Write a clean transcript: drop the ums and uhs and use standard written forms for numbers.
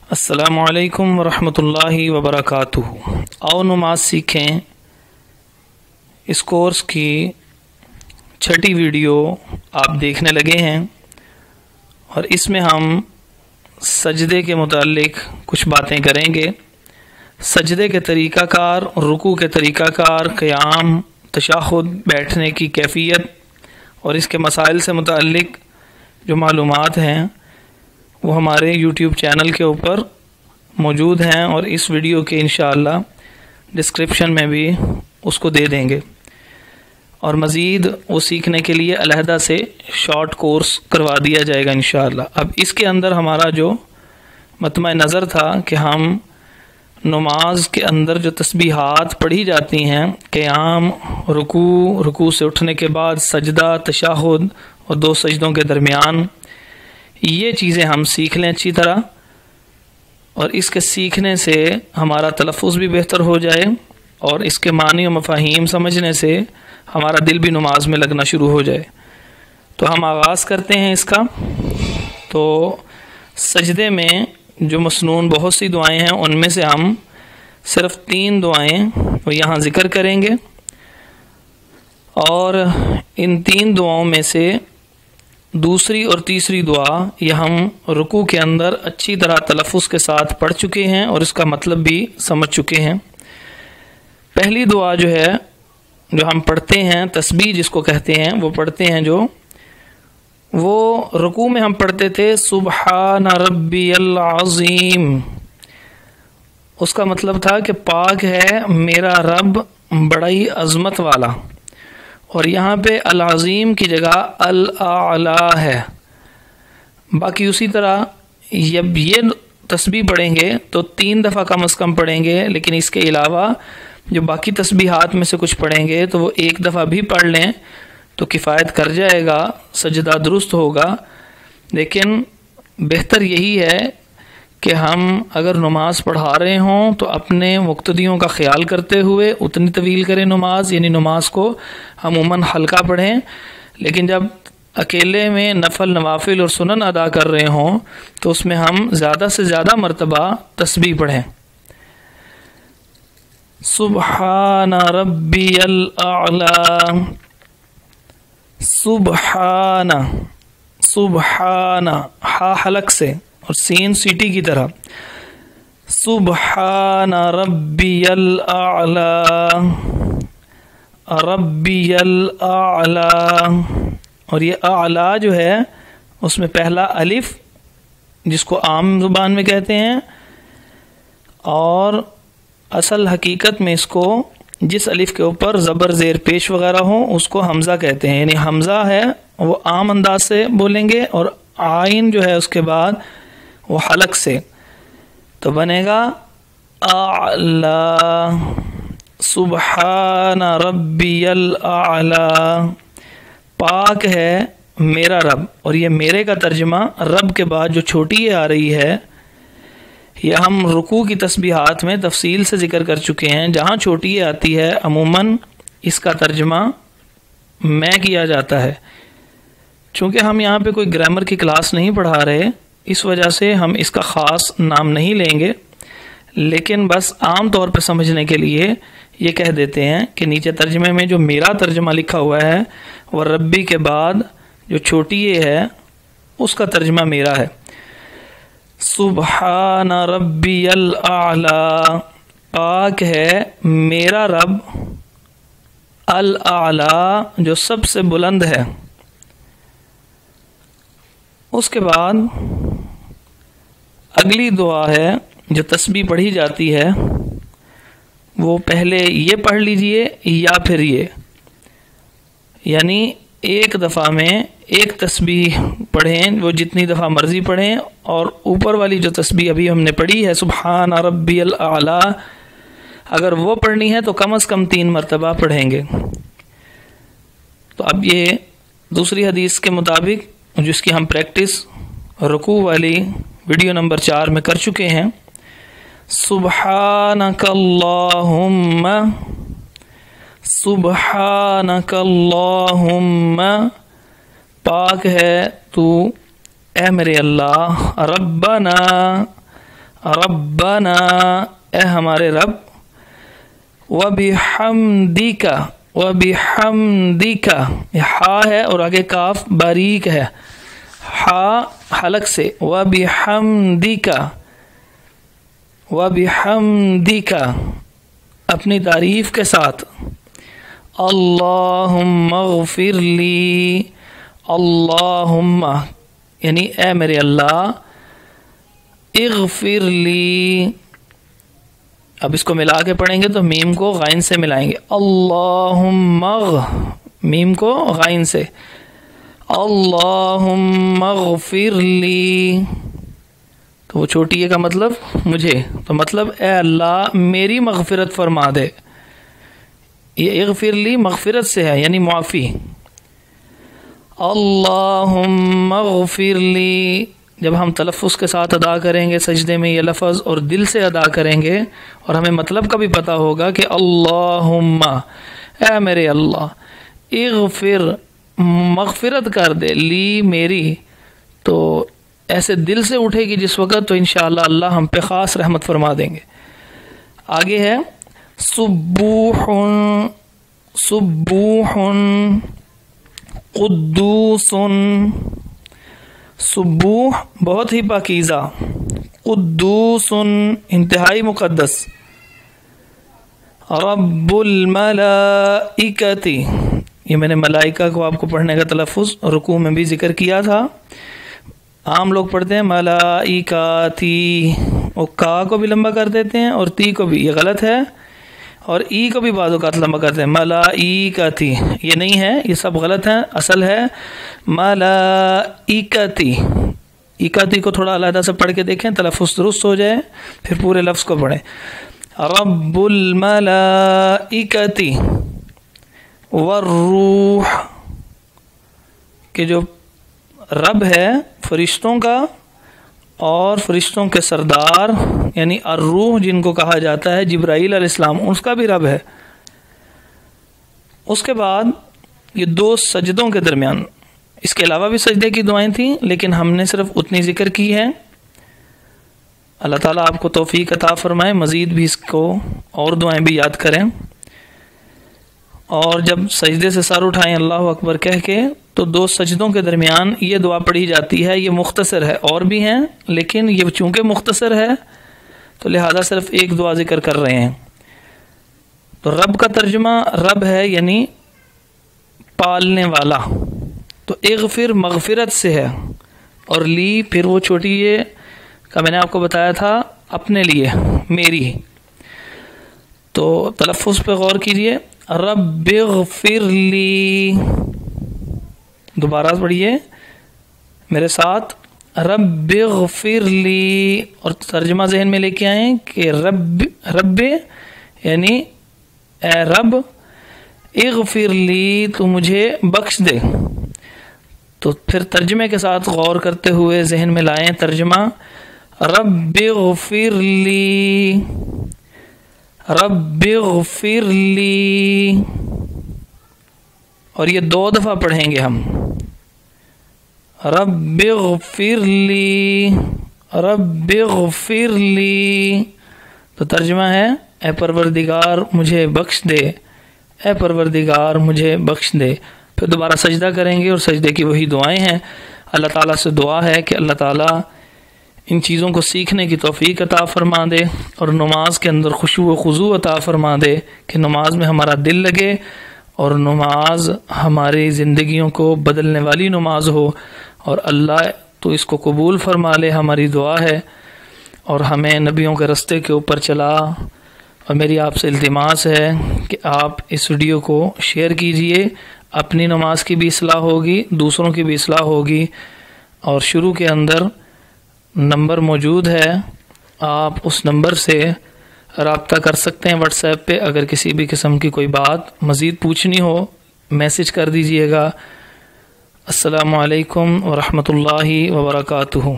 अस्सलामु अलैकुम वरहमतुल्लाहि वबरकातुहू। आओ नमाज सीखें इस कोर्स की छठी वीडियो आप देखने लगे हैं और इसमें हम सजदे के मुतालिक कुछ बातें करेंगे। सजदे के तरीक़ाकार, रुकू के तरीक़ाकार, क़याम, तशहुद, बैठने की कैफ़ियत और इसके मसाइल से मुतालिक जो मालूमात हैं वो हमारे YouTube चैनल के ऊपर मौजूद हैं और इस वीडियो के इंशाअल्लाह डिस्क्रिप्शन में भी उसको दे देंगे। और मज़ीद वो सीखने के लिए अलहदा से शॉर्ट कोर्स करवा दिया जाएगा इंशाअल्लाह। अब इसके अंदर हमारा जो मतमा नज़र था कि हम नमाज के अंदर जो तस्बीहात पढ़ी जाती हैं, क़याम, रुकू से उठने के बाद सजदा, तशहुद और दो सजदों के दरमियान, ये चीज़ें हम सीख लें अच्छी तरह और इसके सीखने से हमारा तलफ़्फ़ुज़ भी बेहतर हो जाए और इसके मानी और मफ़ाहीम समझने से हमारा दिल भी नमाज में लगना शुरू हो जाए। तो हम आगाज़ करते हैं इसका। तो सजदे में जो मसनून बहुत सी दुआएं हैं उनमें से हम सिर्फ़ 3 दुआएं वो यहाँ ज़िक्र करेंगे और इन 3 दुआओं में से दूसरी और तीसरी दुआ ये हम रुकू के अंदर अच्छी तरह तलफ़्फ़ुज़ के साथ पढ़ चुके हैं और इसका मतलब भी समझ चुके हैं। पहली दुआ जो है जो हम पढ़ते हैं, तस्बीह जिसको कहते हैं, वो पढ़ते हैं वो रुकू में हम पढ़ते थे सुबहान रब्बियल अज़ीम। उसका मतलब था कि पाक है मेरा रब बड़ा ही अज़मत वाला, और यहाँ पे अल अज़ीम की जगह अल आला है। बाकी उसी तरह जब ये तस्बीह पढ़ेंगे तो 3 दफ़ा कम अज़ कम पढ़ेंगे, लेकिन इसके अलावा जो बाकी तस्बीहात में से कुछ पढ़ेंगे तो वो 1 दफ़ा भी पढ़ लें तो किफ़ायत कर जाएगा, सजदा दुरुस्त होगा। लेकिन बेहतर यही है कि हम अगर नमाज पढ़ा रहे हों तो अपने मुक्तदियों का ख्याल करते हुए उतनी तवील करें नमाज, यानी नमाज को अमूमन हल्का पढ़ें। लेकिन जब अकेले में नफल, नवाफिल और सुनन अदा कर रहे हों तो उसमें हम ज़्यादा से ज़्यादा मरतबा तस्बीह पढ़ें। सुबहान रब्बियल आला, सुबहाना, सुबहाना हा हलक से और सीन सीटी की तरह, सुबहान रब्बियल आला, रब्बियल आला। और ये आला जो है उसमें पहला अलिफ जिसको आम ज़ुबान में कहते हैं, और असल हकीकत में इसको जिस अलिफ के ऊपर ज़बर ज़ेर पेश वगैरह हो उसको हमज़ा कहते हैं। यानी हमज़ा है वो आम अंदाज से बोलेंगे और आइन जो है उसके बाद वो हलक से, तो बनेगा आला, सुबहान रब्बियल आला, पाक है मेरा रब। और ये मेरे का तर्जमा रब के बाद जो छोटी ये आ रही है, यह हम रुकू की तस्बीहात में तफसील से ज़िक्र कर चुके हैं। जहाँ छोटी ये आती है अमूमन इसका तर्जमा मैं किया जाता है। चूँकि हम यहाँ पे कोई ग्रामर की क्लास नहीं पढ़ा रहे, इस वजह से हम इसका ख़ास नाम नहीं लेंगे, लेकिन बस आम तौर पर समझने के लिए ये कह देते हैं कि नीचे तर्जमे में जो मेरा तर्जमा लिखा हुआ है वह रब्बी के बाद जो छोटी ये है उसका तर्जमा मेरा है। सुबहान रब्बियल आला, पाक है मेरा रब अल आला जो सबसे बुलंद है। उसके बाद अगली दुआ है जो तस्बीह पढ़ी जाती है वो पहले ये पढ़ लीजिए या फिर ये, यानी एक दफ़ा में एक तस्बीह पढ़ें, वो जितनी दफ़ा मर्ज़ी पढ़ें, और ऊपर वाली जो तस्बीह अभी हमने पढ़ी है सुबहान रब्बियल आला, अगर वो पढ़नी है तो कम अज़ कम 3 मरतबा पढ़ेंगे। तो अब ये दूसरी हदीस के मुताबिक जिसकी हम प्रैक्टिस रुकू वाली वीडियो नंबर 4 में कर चुके हैं, सुबहानकल्लाहुम्मा, सुबहानकल्लाहुम्मा, पाक है तू ए मेरे अल्लाह, रब्बना, रब्बना ए हमारे रब, व बिहम्दिका व बिहम्दिका, हा है और आगे काफ बारीक है, हा हलक से, व बिहम्दिका व बिहम्दिका अपनी तारीफ के साथ, अल्लाहुम्मा ग़फ़िरली, अल्लाहुम्मा यानी ए मेरे अल्लाह, इग़फ़िरली, अब इसको मिला के पढ़ेंगे तो मीम को गाइन से मिलाएंगे, अल्लाहुम्मा, मीम को गाइन से, अल्लाहुम्मा ग़फ़िरली, तो वो छोटी है का मतलब मुझे, तो मतलब ए अल्लाह मेरी मग़फ़िरत फरमा दे। ये इग़फ़िरली मग़फ़िरत से है यानी मुआफ़ी। अल्लाहुम्मा ग़फ़िरली, जब हम तलफ़्फ़ुज़ के साथ अदा करेंगे सजदे में ये लफ़ज़ और दिल से अदा करेंगे और हमें मतलब का भी पता होगा कि अल्लाहुम्मा ए मेरे अल्लाह, इग़फ़िर मग़फ़िरत कर दे, ली मेरी, तो ऐसे दिल से उठेगी जिस वक़्त, तो इंशाअल्लाह अल्लाह हम पे ख़ास रहमत फरमा देंगे। आगे है सुब्बूहुन, सुब्बूहुन क़ुद्दूसुन, सुब्बूह बहुत ही पाकीज़ा, क़ुद्दूसुन इंतहाई मुक़द्दस, रब्बुल मलाइकति, ये मैंने मलाइका को आपको पढ़ने का तलफ़्फ़ुज़ रुकू में भी ज़िक्र किया था। आम लोग पढ़ते हैं मलाइकाती, वो का को भी लंबा कर देते हैं और ती को भी, ये गलत है, और ई को भी बाज़ औक़ात लंबा करते हैं, मलाइकाती, ये नहीं है, ये सब गलत है। असल है मलाइकाती, इकाती को थोड़ा अलहदा से पढ़ के देखें, तलफ़्फ़ुज़ दुरुस्त हो जाए, फिर पूरे लफ्ज़ को पढ़ें। रब्बुल मलाइकति वर्रूह, कि जो रब है फरिश्तों का और फरिश्तों के सरदार यानी अर्रूह जिनको कहा जाता है, जिब्राईल अलैहिस्सलाम, उसका भी रब है। उसके बाद ये दो सजदों के दरमियान, इसके अलावा भी सजदे की दुआएं थी लेकिन हमने सिर्फ उतनी ज़िक्र की है। अल्लाह ताला आपको तौफीक अता फरमाए, मज़ीद भी इसको और दुआएं भी याद करें। और जब सजदे से सर उठाएं अल्लाह अकबर कह के, तो दो सजदों के दरमियान ये दुआ पढ़ी जाती है। ये मुख्तसर है, और भी हैं लेकिन ये चूँकि मुख्तसर है तो लिहाजा सिर्फ एक दुआ ज़िक्र कर रहे हैं। तो रब का तर्जुमा रब है यानी पालने वाला, तो इग़फ़िर मग़फ़िरत से है, और ली फिर वो छोटी ये का मैंने आपको बताया था अपने लिए, मेरी। तो तलफ़्फ़ुज़ पे गौर कीजिए, रब्बिग़फ़िरली, दोबारा पढ़िए मेरे साथ, रब्बिग़फ़िरली, और तर्जुमा ज़हन में लेके आए कि रब यानी ए रब, इग़फ़िरली तो मुझे बख्श दे। तो फिर तर्जुमे के साथ गौर करते हुए ज़हन में लाएं तर्जुमा, रब्बिग़फ़िरली, रब्बिग़फ़िरली, और ये 2 दफ़ा पढ़ेंगे हम, रब्बिग़फ़िरली, रब्बिग़फ़िरली। तो तर्जुमा है ए परवरदिगार मुझे बख्श दे, ए परवरदिगार मुझे बख्श दे। फिर दोबारा सजदा करेंगे और सजदे की वही दुआएं हैं। अल्लाह ताला से दुआ है कि अल्लाह ताला इन चीज़ों को सीखने की तौफीक अता फरमा दे और नमाज के अंदर खुशू व खुजू अता फरमा दे कि नमाज में हमारा दिल लगे और नमाज हमारी ज़िंदगियों को बदलने वाली नमाज हो। और अल्लाह तो इसको कबूल फरमा ले, हमारी दुआ है, और हमें नबियों के रस्ते के ऊपर चला। और मेरी आपसे इल्तिमास है कि आप इस वीडियो को शेयर कीजिए, अपनी नमाज की भी इस्लाह होगी, दूसरों की भी इस्लाह होगी। और शुरू के अंदर नंबर मौजूद है, आप उस नंबर से राब्ता कर सकते हैं व्हाट्सएप पे। अगर किसी भी किस्म की कोई बात मज़ीद पूछनी हो मैसेज कर दीजिएगा। अस्सलामु अलैकुम व रहमतुल्लाहि व बरकातुहू।